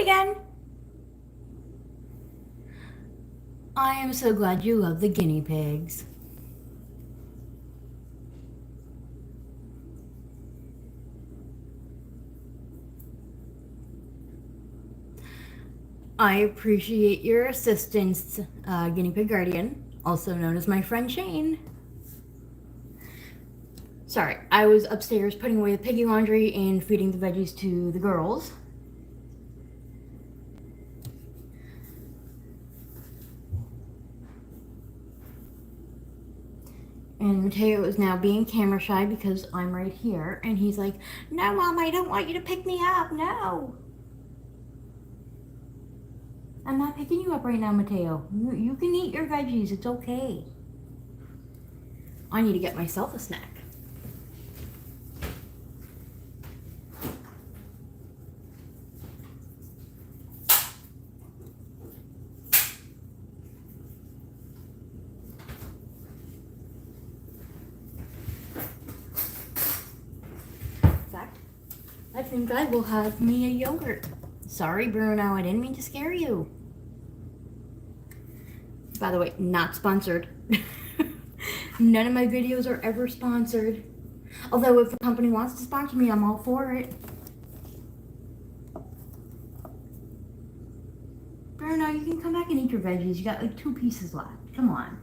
Hi again. I am so glad you love the guinea pigs. I appreciate your assistance, guinea pig guardian, also known as my friend Shane. Sorry, I was upstairs putting away the piggy laundry and feeding the veggies to the girls. And Mateo is now being camera shy because I'm right here. And he's like, "No, Mom, I don't want you to pick me up. No. I'm not picking you up right now, Mateo. You can eat your veggies. It's okay. I need to get myself a snack." In fact, I think I will have me a yogurt. Sorry, Bruno, I didn't mean to scare you. By the way, not sponsored. None of my videos are ever sponsored. Although if a company wants to sponsor me, I'm all for it. Bruno, you can come back and eat your veggies. You got like 2 pieces left. Come on.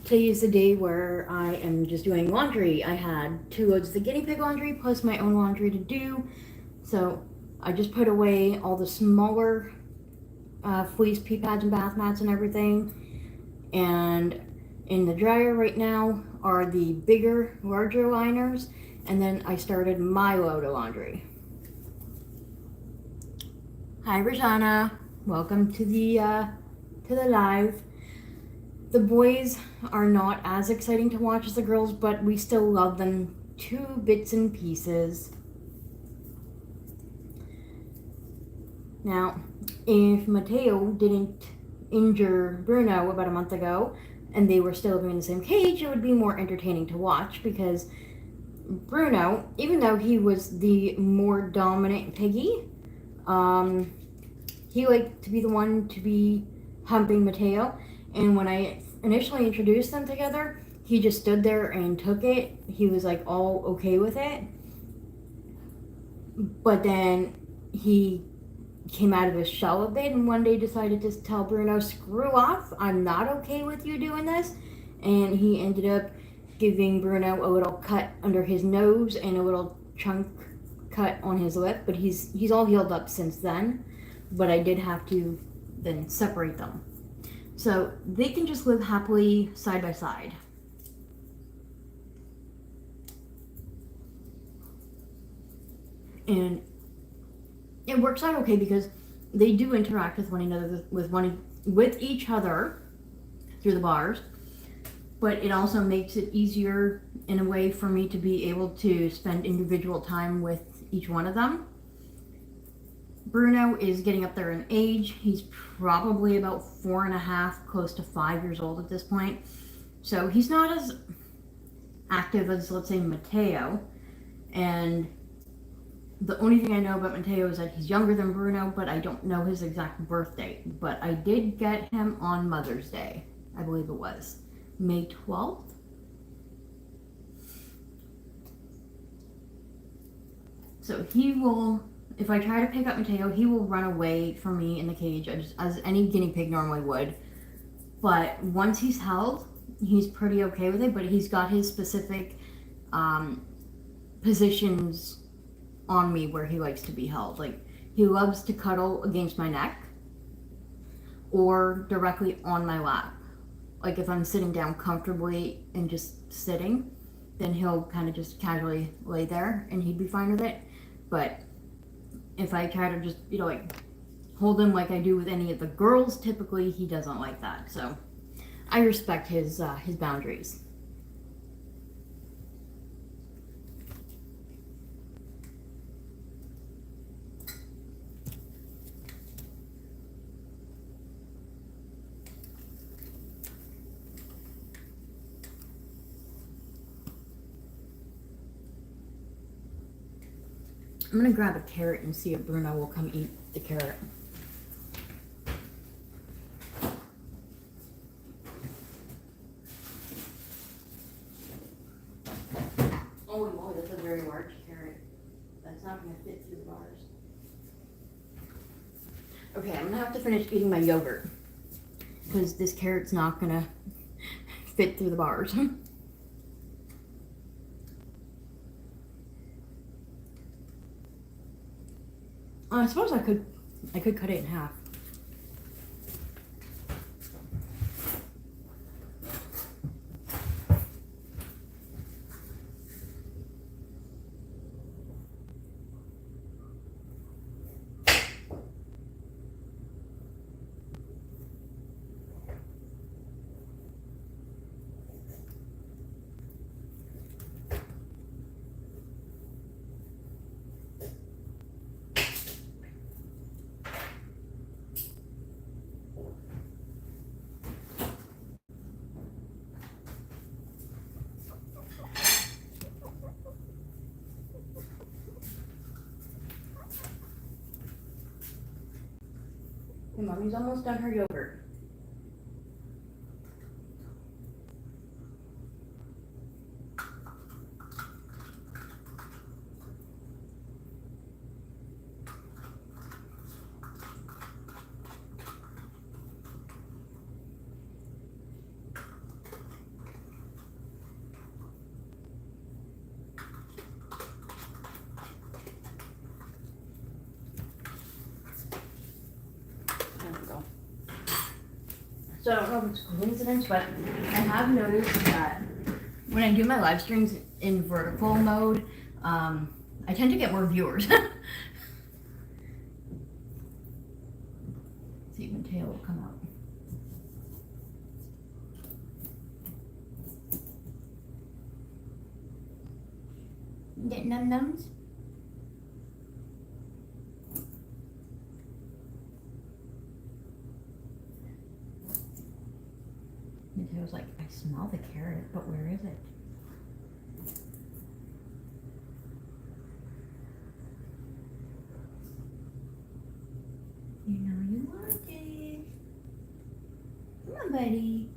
Today is the day where I am just doing laundry. I had 2 loads of the guinea pig laundry plus my own laundry to do. So I just put away all the smaller fleece pee pads and bath mats and everything. And in the dryer right now are the bigger, larger liners. And then I started my load of laundry. Hi, Rajana. Welcome to the live. The boys are not as exciting to watch as the girls, but we still love them to bits and pieces. Now, if Mateo didn't injure Bruno about a month ago, and they were still living in the same cage, it would be more entertaining to watch because Bruno, even though he was the more dominant piggy, he liked to be the one to be humping Mateo. And when I initially introduced them together, he just stood there and took it. He was like all okay with it. But then he came out of his shell a bit and one day decided to tell Bruno, "Screw off, I'm not okay with you doing this." And he ended up giving Bruno a little cut under his nose and a little chunk cut on his lip, but he's all healed up since then. But I did have to then separate them. So they can just live happily side by side. And it works out okay because they do interact with one another, with each other through the bars. But it also makes it easier in a way for me to be able to spend individual time with each one of them. Bruno is getting up there in age. He's probably about 4.5, close to 5 years old at this point. So he's not as active as, let's say, Mateo. And the only thing I know about Mateo is that he's younger than Bruno, but I don't know his exact birth date. But I did get him on Mother's Day. I believe it was May 12th. So he will, if I try to pick up Mateo, he will run away from me in the cage as any guinea pig normally would. But once he's held, he's pretty okay with it, but he's got his specific positions on me where he likes to be held. Like, he loves to cuddle against my neck or directly on my lap. Like, if I'm sitting down comfortably and just sitting, then he'll kind of just casually lay there and he'd be fine with it. But if I try to just, like hold him like I do with any of the girls, typically he doesn't like that. So I respect his boundaries. I'm gonna grab a carrot and see if Bruno will come eat the carrot. Holy moly, that's a very large carrot. That's not gonna fit through the bars. Okay, I'm gonna have to finish eating my yogurt because this carrot's not gonna fit through the bars. I suppose I could cut it in half. And Mommy's almost done her yogurt. There we go. So I don't know if it's a coincidence, but I have noticed that when I do my live streams in vertical mode, I tend to get more viewers. See if Mateo will come out. Get num-nums? Mateo's like, I smell the carrot, but where is it? You know you want it. Come on, buddy.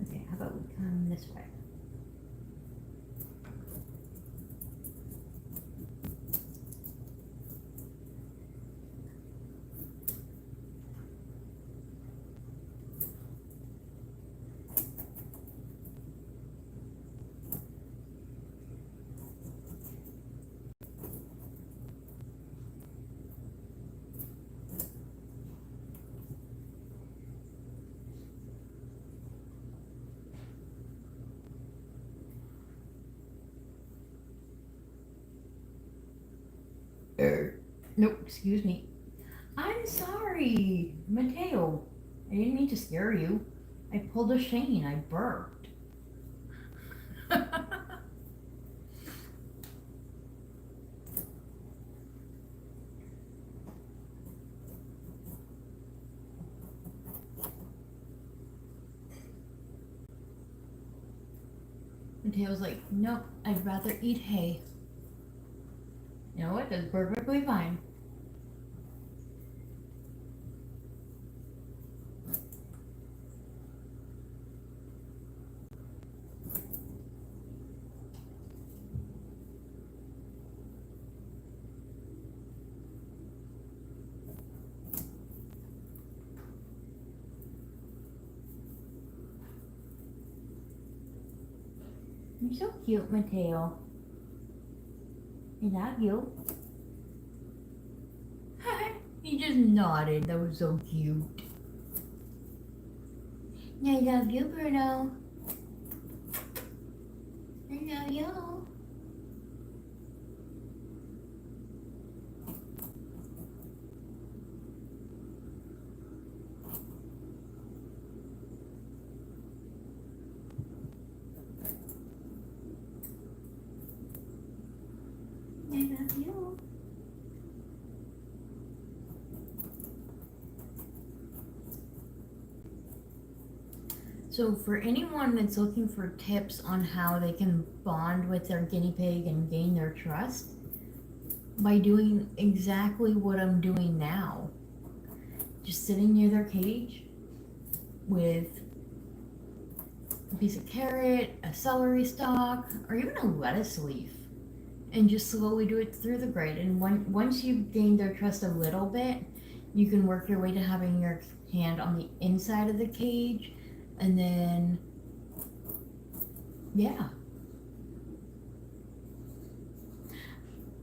Okay, how about we come this way? Nope, excuse me. I'm sorry, Mateo. I didn't mean to scare you. I pulled a Shane. I burped. Mateo's like, nope, I'd rather eat hay. You know what? That's perfectly fine. You're so cute, Mateo. I love you. He just nodded. That was so cute. I love you, Bruno. I love you. I love you. So for anyone that's looking for tips on how they can bond with their guinea pig and gain their trust, by doing exactly what I'm doing now. Just sitting near their cage with a piece of carrot, a celery stalk, or even a lettuce leaf, and just slowly do it through the grate. And once you've gained their trust a little bit, you can work your way to having your hand on the inside of the cage, and then, yeah.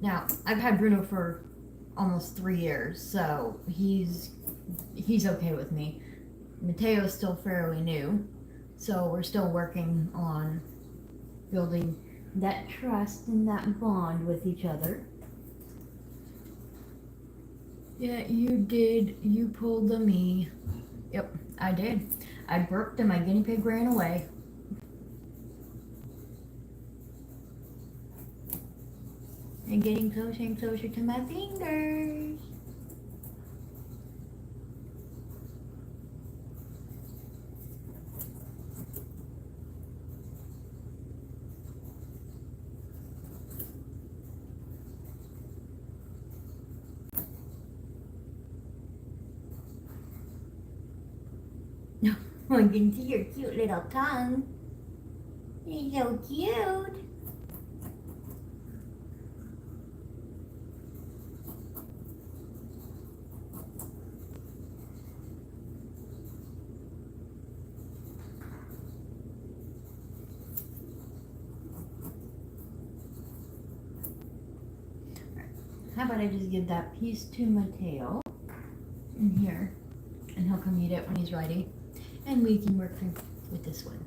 Now, I've had Bruno for almost 3 years, so he's okay with me. Mateo's still fairly new, so we're still working on building that trust and that bond with each other. Yeah, you did. You pulled the me. Yep, I did. I burped and my guinea pig ran away. And getting closer and closer to my fingers. I can see your cute little tongue. You're so cute. How about I just give that piece to Mateo in here, and he'll come eat it when he's ready, and we can work with this one.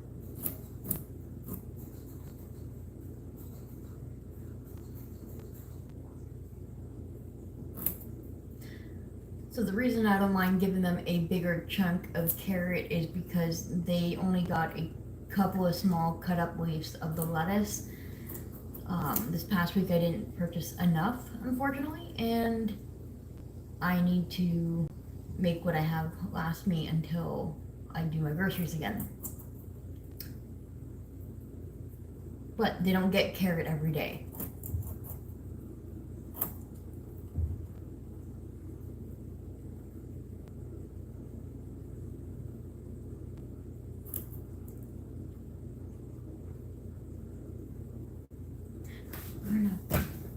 So the reason I don't mind giving them a bigger chunk of carrot is because they only got a couple of small cut up leaves of the lettuce. This past week I didn't purchase enough, unfortunately, and I need to make what I have last me until I do my groceries again. But they don't get carrot every day.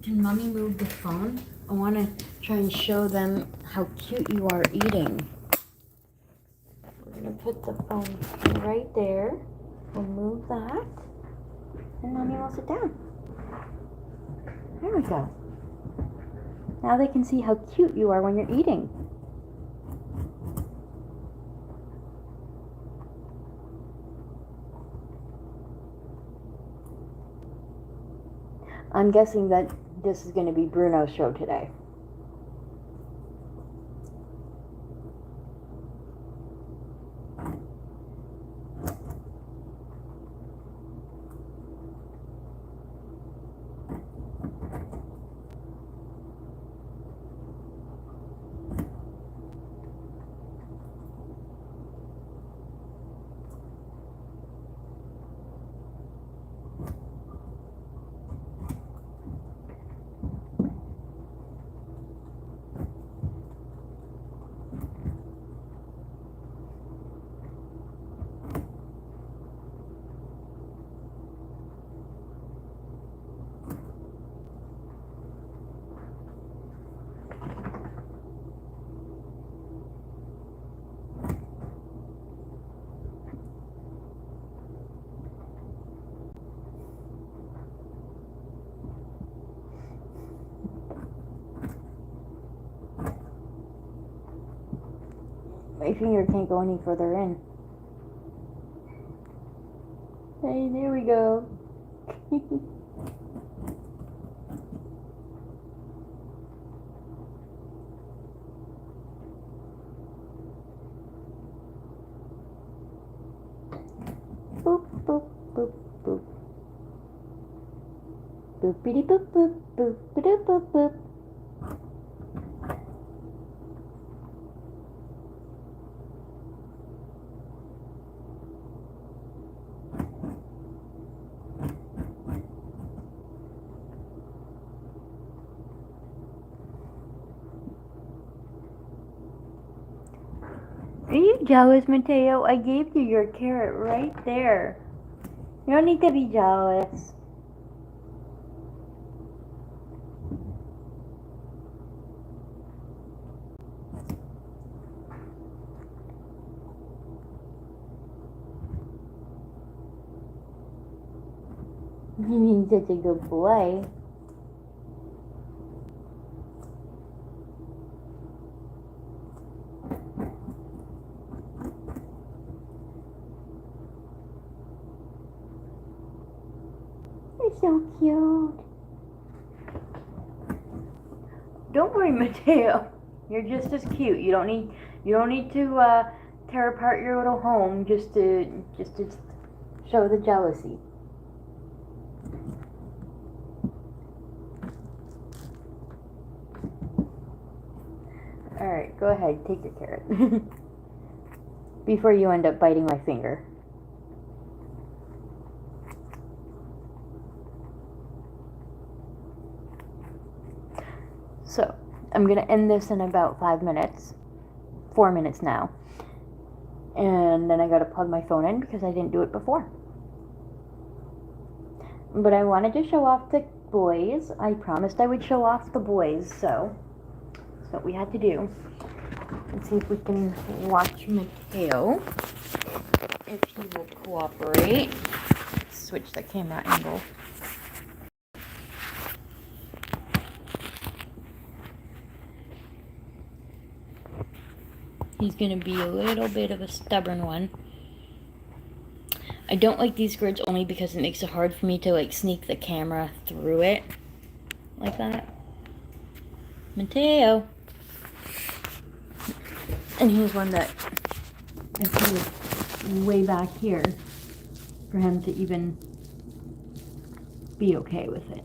Can mommy move the phone? I want to try and show them how cute you are eating. We're going to put the phone right there. We'll move that. And mommy will sit down. There we go. Now they can see how cute you are when you're eating. I'm guessing that this is going to be Bruno's show today. My finger can't go any further in. Hey, there we go. Boop, boop, boop, boop. Boopity boop, boop, boop, boop, boop, boop. jealous, Mateo. I gave you your carrot right there. You don't need to be jealous. You mean such a good boy. You're so cute. Don't worry, Mateo. You're just as cute. You don't need to tear apart your little home just to show the jealousy. All right, go ahead, take your carrot. Before you end up biting my finger. So, I'm going to end this in about 5 minutes. 4 minutes now. And then I got to plug my phone in because I didn't do it before. But I wanted to show off the boys. I promised I would show off the boys, so that's what we had to do. Let's see if we can watch Mateo. If he will cooperate. Switch the camera angle. He's going to be a little bit of a stubborn one. I don't like these grids only because it makes it hard for me to like sneak the camera through it. Like that. Mateo. And here's one that I put way back here for him to even be okay with it.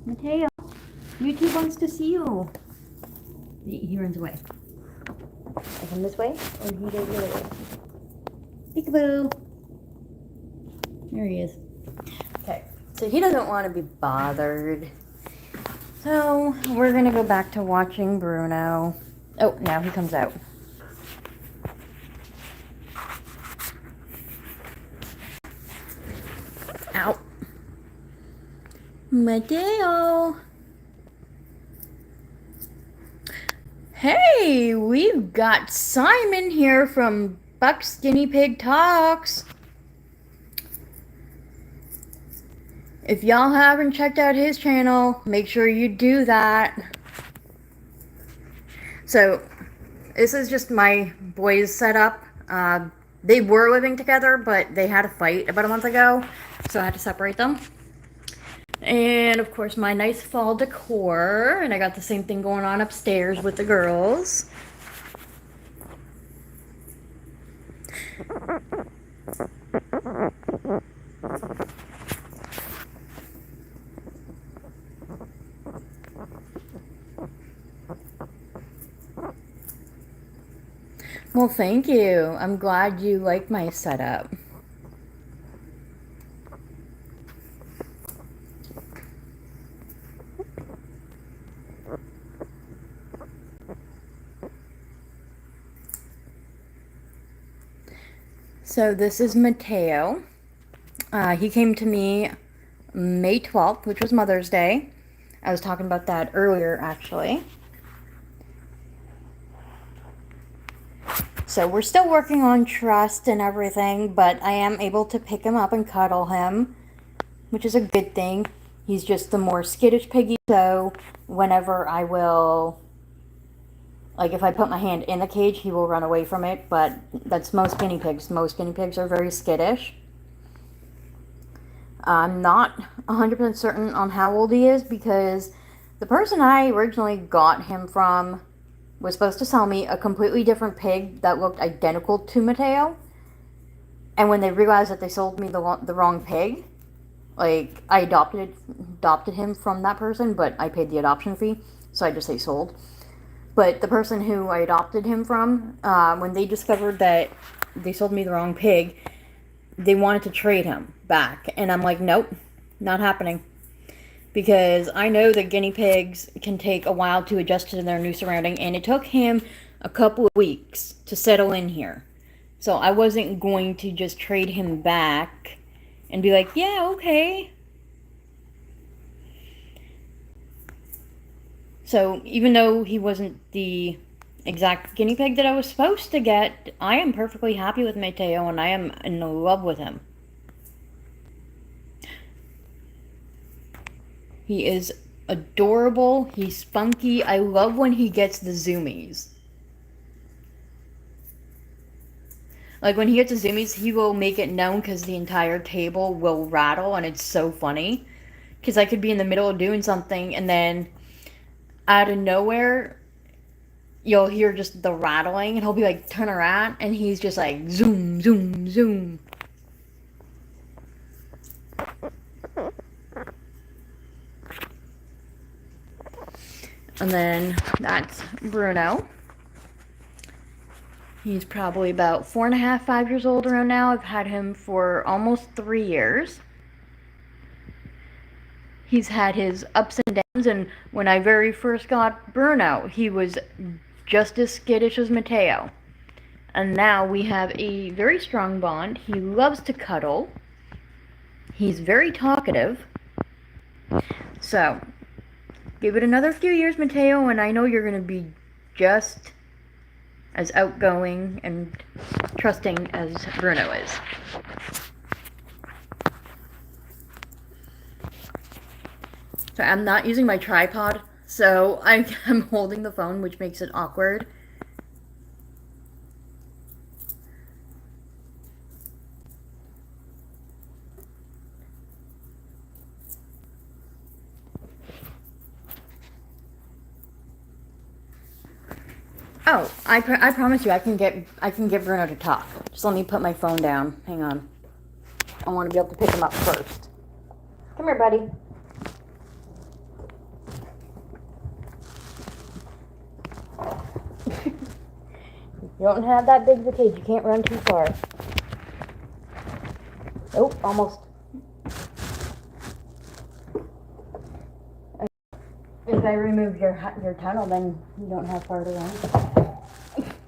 Mateo. YouTube wants to see you. He runs away. I come this way, or he goes the other way. Peekaboo. There he is. Okay, so he doesn't want to be bothered. So we're gonna go back to watching Bruno. Oh, now he comes out. Ow. Mateo. Hey, we've got Simon here from Buck's Guinea Pig Talks. If y'all haven't checked out his channel, make sure you do that. So, this is just my boys' setup. They were living together, but they had a fight about a month ago, so I had to separate them. And of course my nice fall decor, and I got the same thing going on upstairs with the girls. Well, thank you. I'm glad you like my setup. So this is Mateo. He came to me May 12th, which was Mother's Day. I was talking about that earlier, actually. So we're still working on trust and everything, but I am able to pick him up and cuddle him, which is a good thing. He's just the more skittish piggy, so whenever I will... Like, if I put my hand in the cage, he will run away from it, but that's most guinea pigs. Most guinea pigs are very skittish. I'm not 100% certain on how old he is, because the person I originally got him from was supposed to sell me a completely different pig that looked identical to Mateo. And when they realized that they sold me the wrong pig, like, I adopted him from that person, but I paid the adoption fee, so I just say sold. But the person who I adopted him from, when they discovered that they sold me the wrong pig, they wanted to trade him back. And I'm like, nope, not happening. because I know that guinea pigs can take a while to adjust to their new surrounding, and it took him a couple of weeks to settle in here. So I wasn't going to just trade him back and be like, yeah, okay. So even though he wasn't the exact guinea pig that I was supposed to get, I am perfectly happy with Mateo and I am in love with him. He is adorable. He's spunky. I love when he gets the zoomies. Like when he gets the zoomies, he will make it known because the entire table will rattle, and it's so funny. Because I could be in the middle of doing something, and then out of nowhere, you'll hear just the rattling, and he'll be like, turn around, and he's just like, zoom, zoom, zoom. And then that's Bruno. He's probably about 4.5, 5 years old around now. I've had him for almost 3 years. He's had his ups and downs, and when I very first got Bruno, he was just as skittish as Mateo. And now we have a very strong bond. He loves to cuddle. He's very talkative. So, give it another few years, Mateo, and I know you're going to be just as outgoing and trusting as Bruno is. So I'm not using my tripod, so I'm holding the phone, which makes it awkward. Oh, I promise you, I can get Bruno to talk. Just let me put my phone down. Hang on. I want to be able to pick him up first. Come here, buddy. You don't have that big of a cage. You can't run too far. Oh, almost. If I remove your tunnel, then you don't have far to run.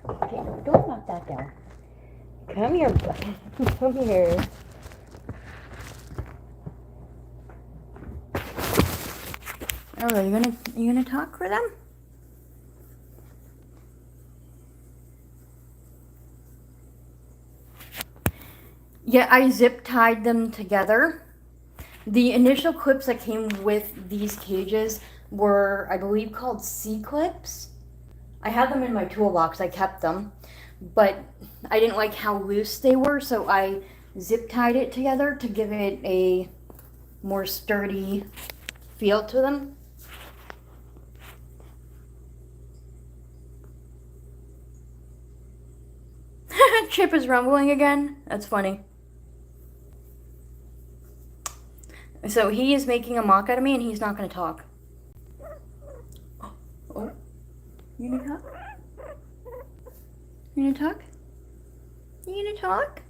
Okay, don't knock that down. Come here, buddy. Come here. Oh, are you gonna talk for them? Yeah, I zip tied them together. The initial clips that came with these cages were, I believe, called C-clips. I had them in my toolbox. I kept them, but I didn't like how loose they were, so I zip tied it together to give it a more sturdy feel to them. Chip is rumbling again. That's funny. So he is making a mock out of me, and he's not going to talk. Oh, you gonna talk? You gonna talk? You gonna talk?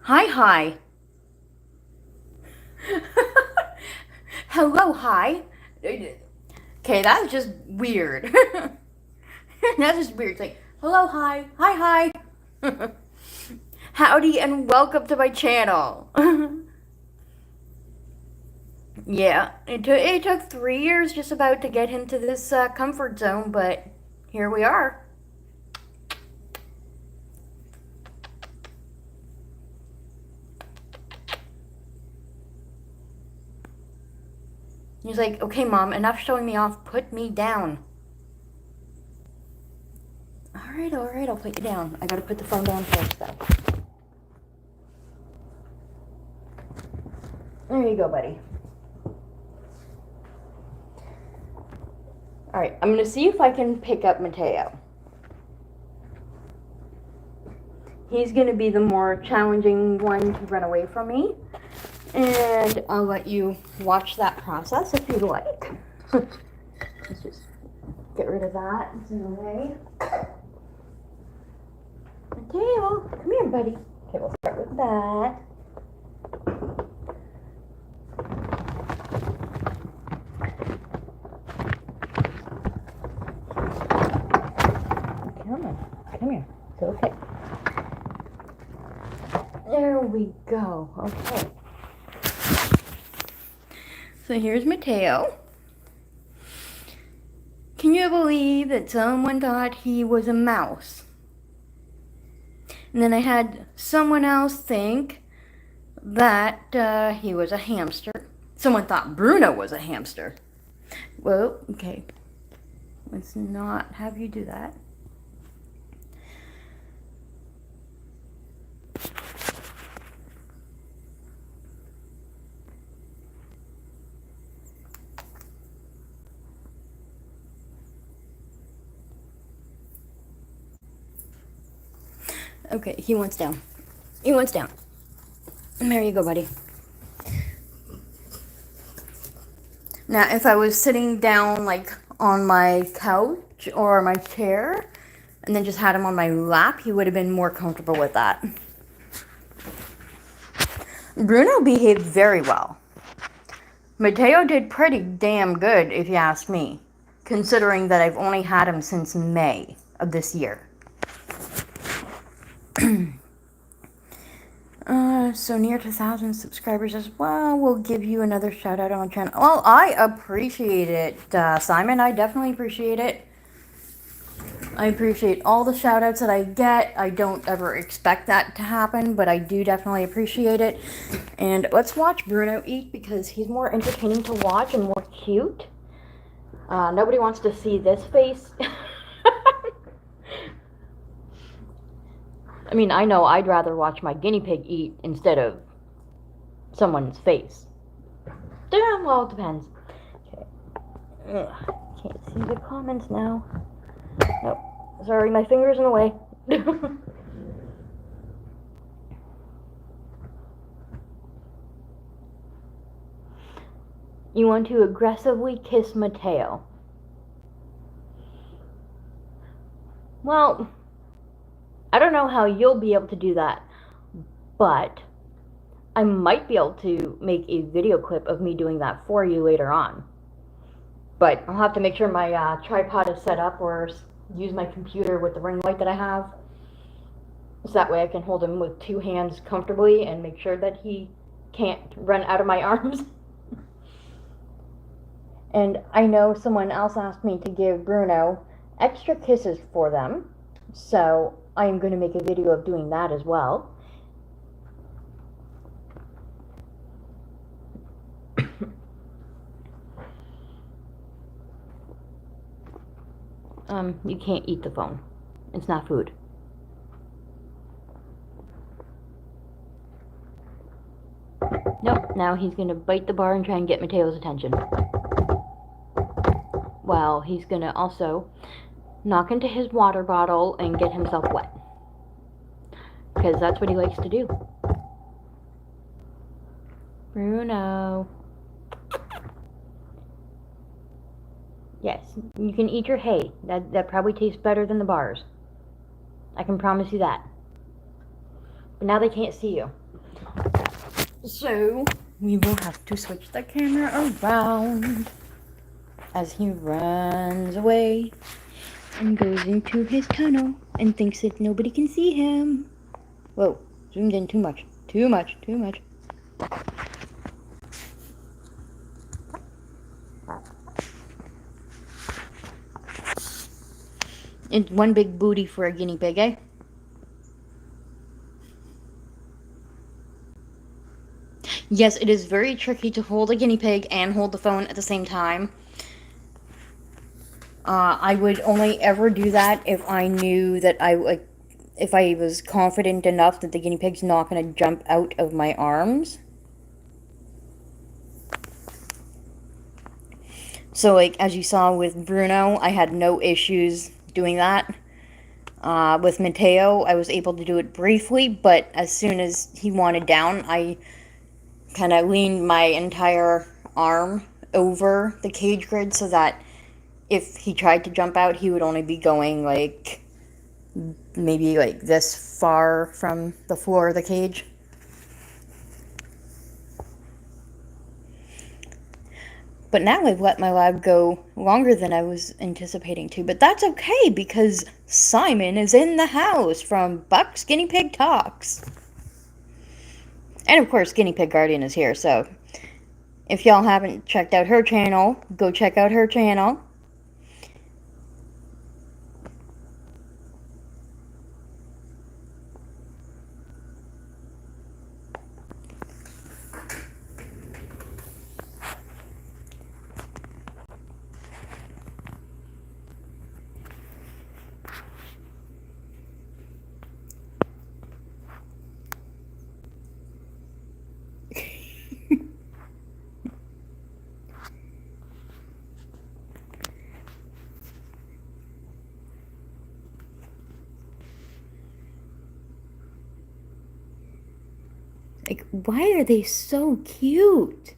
Hi. Hello, hi. Okay, that was just weird. That's just weird. It's like, hello, hi. Hi. Howdy and welcome to my channel. Yeah, it took 3 years just about to get him to this comfort zone, but here we are. He's like, okay, Mom, enough showing me off. Put me down. All right, I'll put you down. I gotta put the phone down first, though. There you go, buddy. All right, I'm gonna see if I can pick up Mateo. He's gonna be the more challenging one to run away from me. And I'll let you watch that process if you'd like. Let's just get rid of that. It's in the way. Mateo, come here, buddy. Okay, we'll start with that. Come here. It's okay. There we go. Okay. So here's Mateo. Can you believe that someone thought he was a mouse? And then I had someone else think that he was a hamster. Someone thought Bruno was a hamster. Well, okay. Let's not have you do that. Okay, he wants down. He wants down. There you go, buddy. Now, if I was sitting down, like, on my couch or my chair, and then just had him on my lap, he would have been more comfortable with that. Bruno behaved very well. Mateo did pretty damn good, if you ask me, considering that I've only had him since May of this year. So near to 1,000 subscribers as well. We'll give you another shout out on the channel. Well, I appreciate it, Simon. I definitely appreciate it. I appreciate all the shout outs that I get. I don't ever expect that to happen, but I do definitely appreciate it. And let's watch Bruno eat because he's more entertaining to watch and more cute. Nobody wants to see this face. I mean, I know I'd rather watch my guinea pig eat instead of someone's face. Yeah, well, it depends. Okay. Ugh, can't see the comments now. Nope. Sorry, my finger's in the way. You want to aggressively kiss Mateo. Well, I don't know how you'll be able to do that, but I might be able to make a video clip of me doing that for you later on. But I'll have to make sure my tripod is set up or use my computer with the ring light that I have. So that way I can hold him with two hands comfortably and make sure that he can't run out of my arms. And I know someone else asked me to give Bruno extra kisses for them. So I am going to make a video of doing that as well. You can't eat the phone. It's not food. Nope, now he's going to bite the bar and try and get Mateo's attention. Well, he's going to also knock into his water bottle and get himself wet. Because that's what he likes to do. Bruno. Yes, you can eat your hay. That probably tastes better than the bars. I can promise you that. But now they can't see you. So, we will have to switch the camera around as he runs away and goes into his tunnel and thinks that nobody can see him. Whoa, zoomed in too much. Too much. It's one big booty for a guinea pig, eh? Yes, it is very tricky to hold a guinea pig and hold the phone at the same time. I would only ever do that if I knew that if I was confident enough that the guinea pig's not going to jump out of my arms. So, like, as you saw with Bruno, I had no issues doing that. With Mateo, I was able to do it briefly, but as soon as he wanted down, I kind of leaned my entire arm over the cage grid so that if he tried to jump out, he would only be going, like, maybe, like, this far from the floor of the cage. But now I've let my lab go longer than I was anticipating to. But that's okay because Simon is in the house from Buck's Guinea Pig Talks. And of course, Guinea Pig Guardian is here. So if y'all haven't checked out her channel, go check out her channel. Like, why are they so cute?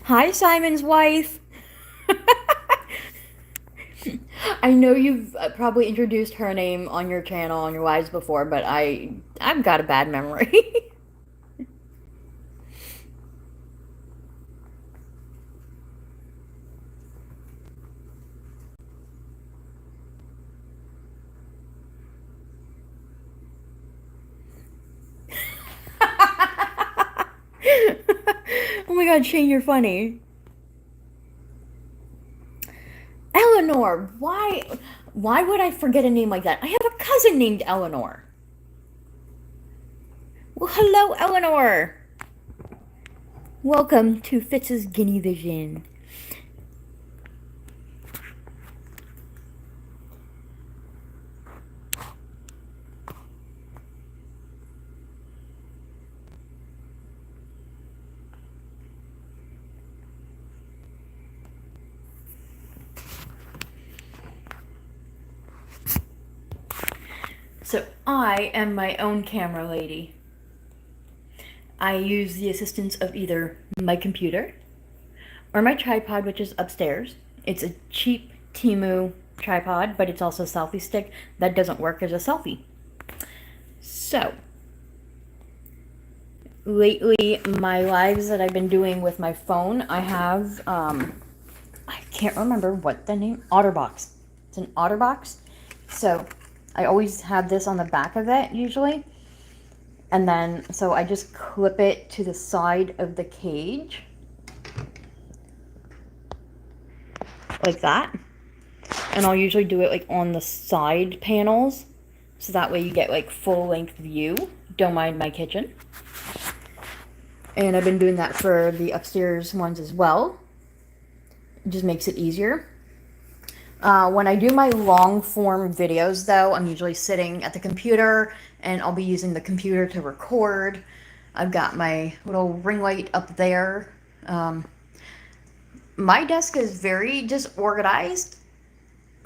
Hi, Simon's wife. I know you've probably introduced her name on your channel, on your lives before, but I've got a bad memory. Oh my god, Shane, you're funny. Eleanor, why would I forget a name like that? I have a cousin named Eleanor. Well, hello, Eleanor. Welcome to Fitz's Guinea Vision. So I am my own camera lady. I use the assistance of either my computer or my tripod, which is upstairs. It's a cheap Temu tripod, but it's also a selfie stick that doesn't work as a selfie. So, lately, my lives that I've been doing with my phone, I have, I can't remember what the name, OtterBox. It's an OtterBox. So, I always have this on the back of it, usually. And then, so I just clip it to the side of the cage. Like that. And I'll usually do it like on the side panels. So that way you get like full length view. Don't mind my kitchen. And I've been doing that for the upstairs ones as well. It just makes it easier. When I do my long form videos though, I'm usually sitting at the computer and I'll be using the computer to record. I've got my little ring light up there. My desk is very disorganized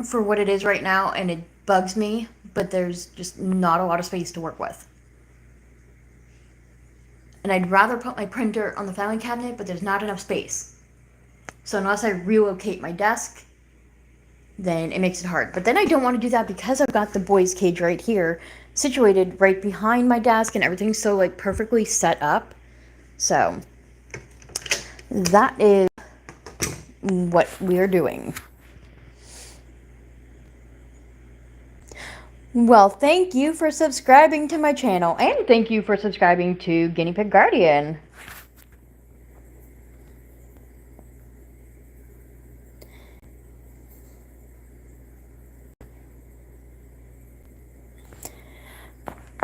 for what it is right now, and it bugs me, but there's just not a lot of space to work with. And I'd rather put my printer on the filing cabinet, but there's not enough space. So unless I relocate my desk, then it makes it hard. But then I don't want to do that because I've got the boys' cage right here, situated right behind my desk, and everything's so like perfectly set up. So that is what we're doing. Well, thank you for subscribing to my channel, and thank you for subscribing to Guinea Pig Guardian.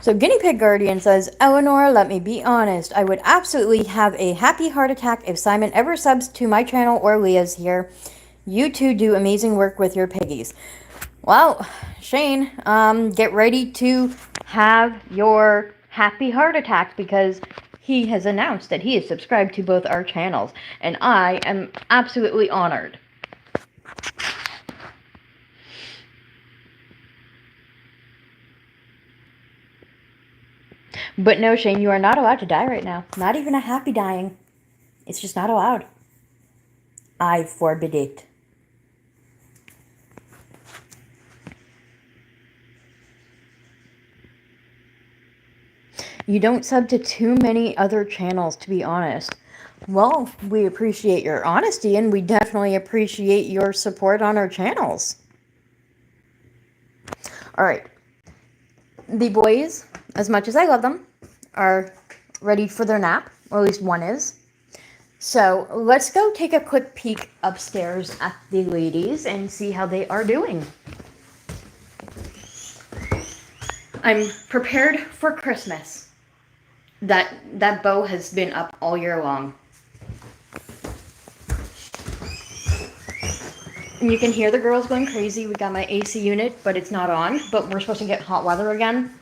So Guinea Pig Guardian says, Eleanor, let me be honest. I would absolutely have a happy heart attack if Simon ever subs to my channel or Leah's here. You two do amazing work with your piggies. Well, Shane, get ready to have your happy heart attack because he has announced that he is subscribed to both our channels, and I am absolutely honored. But no, Shane, you are not allowed to die right now. Not even a happy dying. It's just not allowed. I forbid it. You don't sub to too many other channels, to be honest. Well, we appreciate your honesty, and we definitely appreciate your support on our channels. Alright. The boys, as much as I love them, are ready for their nap, or at least one is. So let's go take a quick peek upstairs at the ladies and see how they are doing. I'm prepared for Christmas. That bow has been up all year long. And you can hear the girls going crazy. We got my AC unit, but it's not on. But we're supposed to get hot weather again.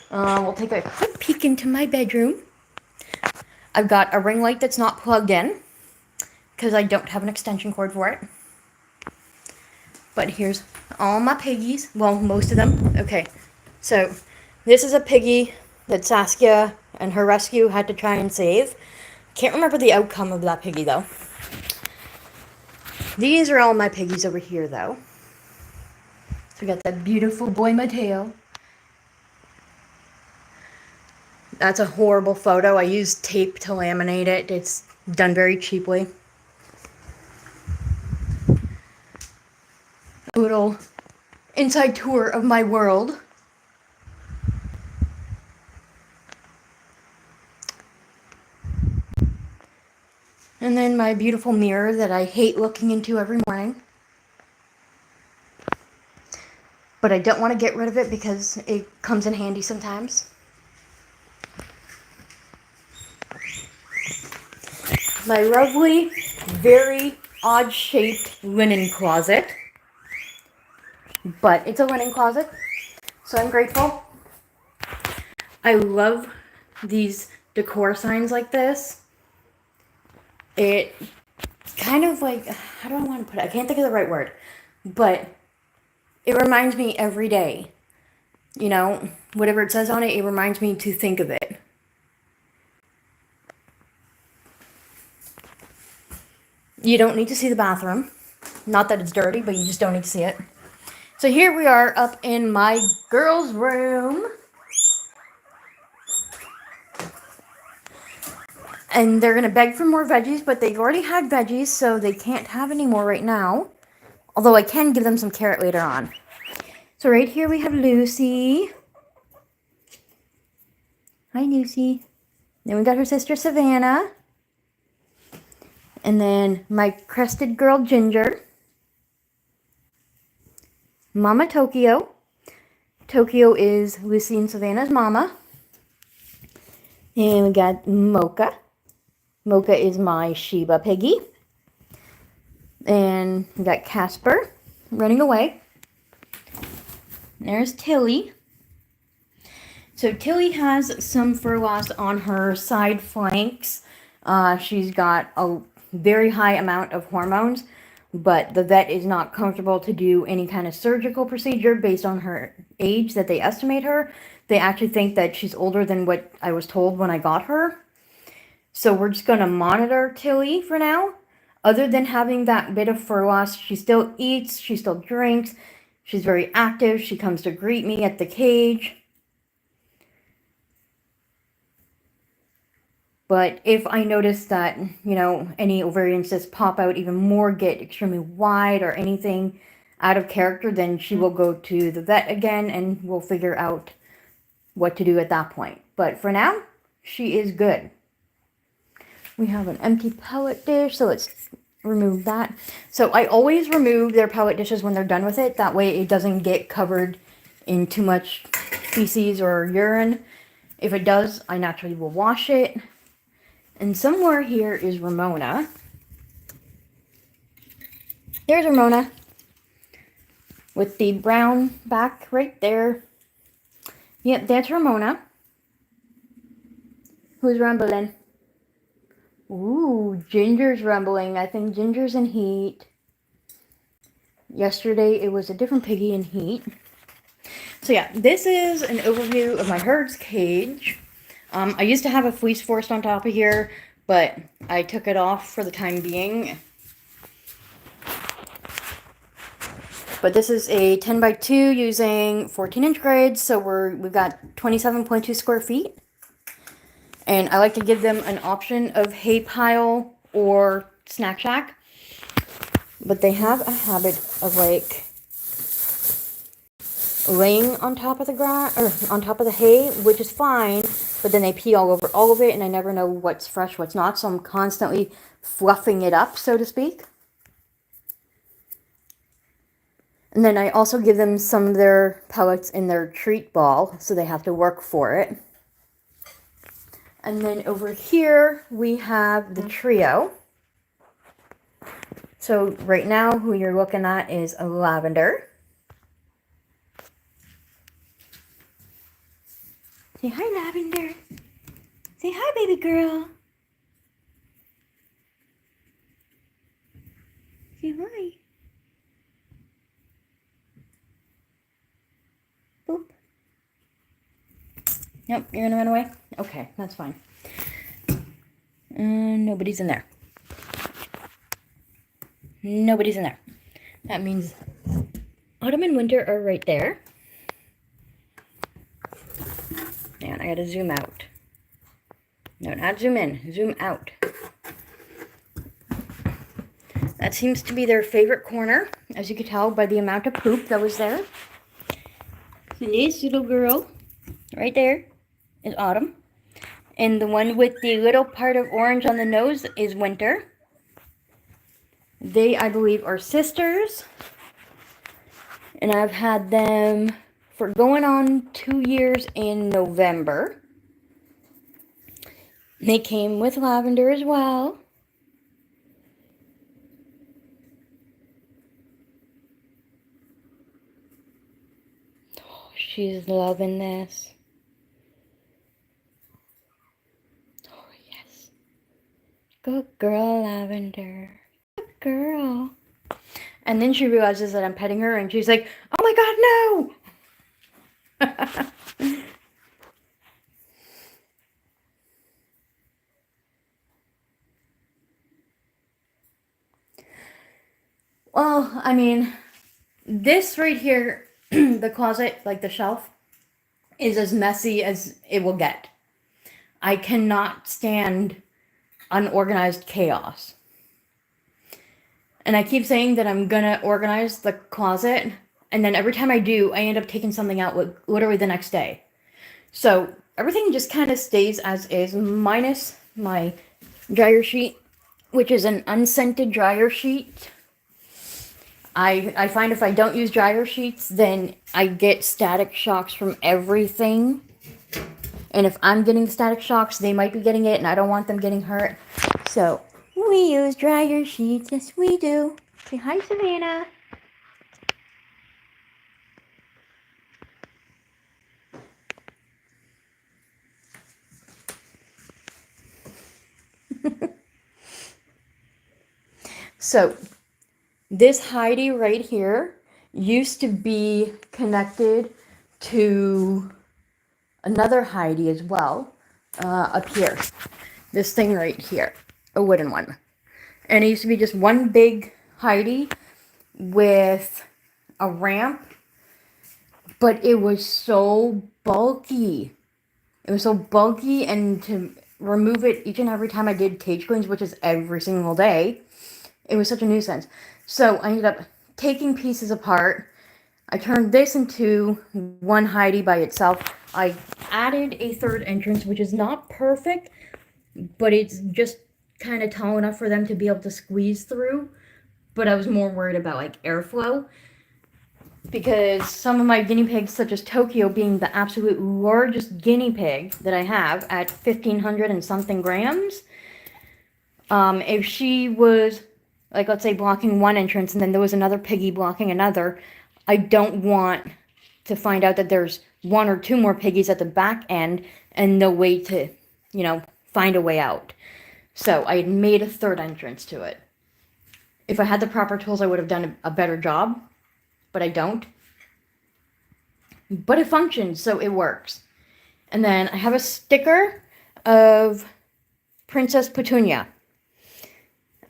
We'll take a quick peek into my bedroom. I've got a ring light that's not plugged in because I don't have an extension cord for it. But here's all my piggies. Well, most of them. Okay, so this is a piggy that Saskia and her rescue had to try and save. Can't remember the outcome of that piggy, though. These are all my piggies over here, though. So we got that beautiful boy Mateo. That's a horrible photo. I used tape to laminate it. It's done very cheaply. A little inside tour of my world. And then my beautiful mirror that I hate looking into every morning. But I don't want to get rid of it because it comes in handy sometimes. My lovely, very odd-shaped linen closet. But it's a linen closet, so I'm grateful. I love these decor signs like this. It kind of like, how do I want to put it? I can't think of the right word. But it reminds me every day. You know, whatever it says on it, it reminds me to think of it. You don't need to see the bathroom. Not that it's dirty, but you just don't need to see it. So here we are up in my girls' room. And they're going to beg for more veggies, but they've already had veggies, so they can't have any more right now. Although I can give them some carrot later on. So right here we have Lucy. Hi, Lucy. Then we got her sister, Savannah. And then my crested girl, Ginger. Mama Tokyo. Tokyo is Lucy and Savannah's mama. And we got Mocha. Mocha is my Shiba piggy. And we got Casper running away. There's Tilly. So Tilly has some fur loss on her side flanks. She's got a very high amount of hormones, but the vet is not comfortable to do any kind of surgical procedure based on her age that they estimate her. They actually think that she's older than what I was told when I got her. So we're just going to monitor Tilly for now. Other than having that bit of fur loss, she still eats, she still drinks, she's very active, she comes to greet me at the cage. But if I notice that, you know, any ovarian cysts pop out even more, get extremely wide or anything out of character, then she will go to the vet again and we'll figure out what to do at that point. But for now, she is good. We have an empty pellet dish, so let's remove that. So I always remove their pellet dishes when they're done with it. That way it doesn't get covered in too much feces or urine. If it does, I naturally will wash it. And somewhere here is Ramona. There's Ramona. With the brown back right there. Yep, that's Ramona. Who's rumbling? Ooh, Ginger's rumbling. I think Ginger's in heat. Yesterday, it was a different piggy in heat. So yeah, this is an overview of my herd's cage. I used to have a fleece forest on top of here, but I took it off for the time being. But this is a 10 by 2 using 14-inch grids, so we've got 27.2 square feet. And I like to give them an option of hay pile or snack shack. But they have a habit of like laying on top of the grass or on top of the hay, which is fine, but then they pee all over all of it, and I never know what's fresh, what's not, so I'm constantly fluffing it up, so to speak. And then I also give them some of their pellets in their treat ball, so they have to work for it. And then over here, we have the trio. So right now, who you're looking at is a Lavender. Say hi, Lavender. Say hi, baby girl. Say hi. Boop. Nope, you're gonna run away? Okay, that's fine. Nobody's in there. Nobody's in there. That means autumn and winter are right there. And I gotta zoom out. No, not zoom in, zoom out. That seems to be their favorite corner, as you could tell by the amount of poop that was there. This little girl, right there, is Autumn. And the one with the little part of orange on the nose is Winter. They, I believe, are sisters. And I've had them for going on 2 years in November. They came with Lavender as well. Oh, she's loving this. Oh, yes. Good girl, Lavender. Good girl. And then she realizes that I'm petting her, and she's like, oh my God, no! Well, I mean, this right here, the closet, like the shelf, is as messy as it will get. I cannot stand unorganized chaos. And I keep saying that I'm gonna organize the closet, and then every time I do, I end up taking something out literally the next day. So everything just kind of stays as is, minus my dryer sheet, which is an unscented dryer sheet. I find if I don't use dryer sheets, then I get static shocks from everything. And if I'm getting static shocks, they might be getting it, and I don't want them getting hurt. So we use dryer sheets. Yes, we do. Say hi, Savannah. So this Heidi right here used to be connected to another Heidi as well, up here. This thing right here, a wooden one. And it used to be just one big Heidi with a ramp, but it was so bulky. It was so bulky, and to remove it each and every time I did cage cleans, which is every single day, it was such a nuisance. So I ended up taking pieces apart. I turned this into one Heidi by itself. I added a third entrance, which is not perfect, but it's just kind of tall enough for them to be able to squeeze through. But I was more worried about like airflow. because some of my guinea pigs, such as Tokyo being the absolute largest guinea pig that I have at 1,500 and something grams, if she was, like, let's say blocking one entrance and then there was another piggy blocking another, I don't want to find out that there's one or two more piggies at the back end and no way to, find a way out. So I had made a third entrance to it. If I had the proper tools, I would have done a better job, but I don't. But it functions, so it works. And then I have a sticker of Princess Petunia.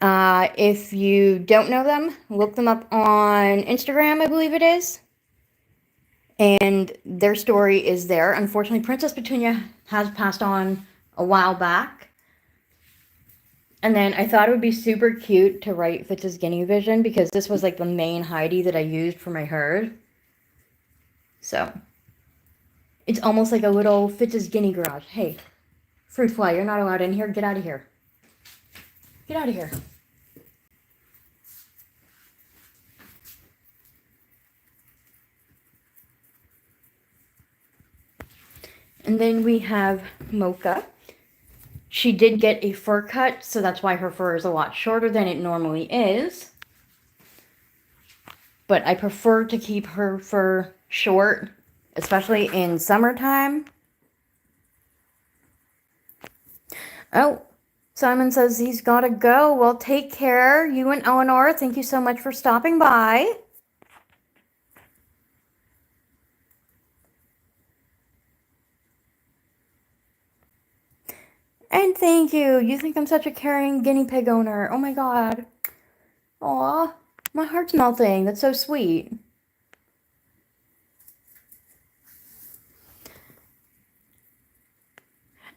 If you don't know them, look them up on Instagram, I believe it is. And their story is there. Unfortunately, Princess Petunia has passed on a while back. And then I thought it would be super cute to write Fitz's Guinea Vision because this was like the main Heidi that I used for my herd. So, it's almost like a little Fitz's Guinea garage. Hey, fruit fly, you're not allowed in here. Get out of here. Get out of here. And then we have Mocha. She did get a fur cut, so that's why her fur is a lot shorter than it normally is. But I prefer to keep her fur short, especially in summertime. Oh, Simon says he's got to go. Well, take care. You and Eleanor, thank you so much for stopping by. And thank you. You think I'm such a caring guinea pig owner. Oh my god. Aw, my heart's melting. That's so sweet.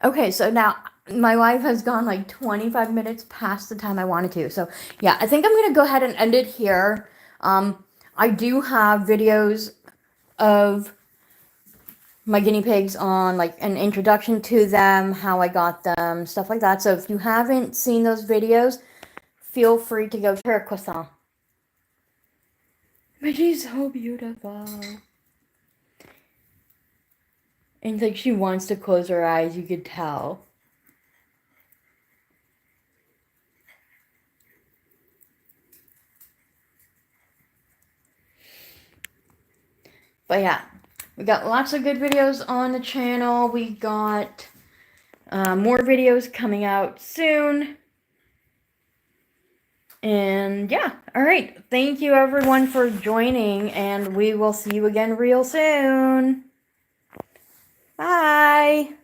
Okay, so now my live has gone like 25 minutes past the time I wanted to. So yeah, I think I'm going to go ahead and end it here. I do have videos of my guinea pigs on like an introduction to them, how I got them, stuff like that. So if you haven't seen those videos, feel free to go to her croissant. But she's so beautiful. And like she wants to close her eyes, you could tell. But yeah, we got lots of good videos on the channel. We got more videos coming out soon. And yeah, all right. Thank you everyone for joining, and we will see you again real soon. Bye.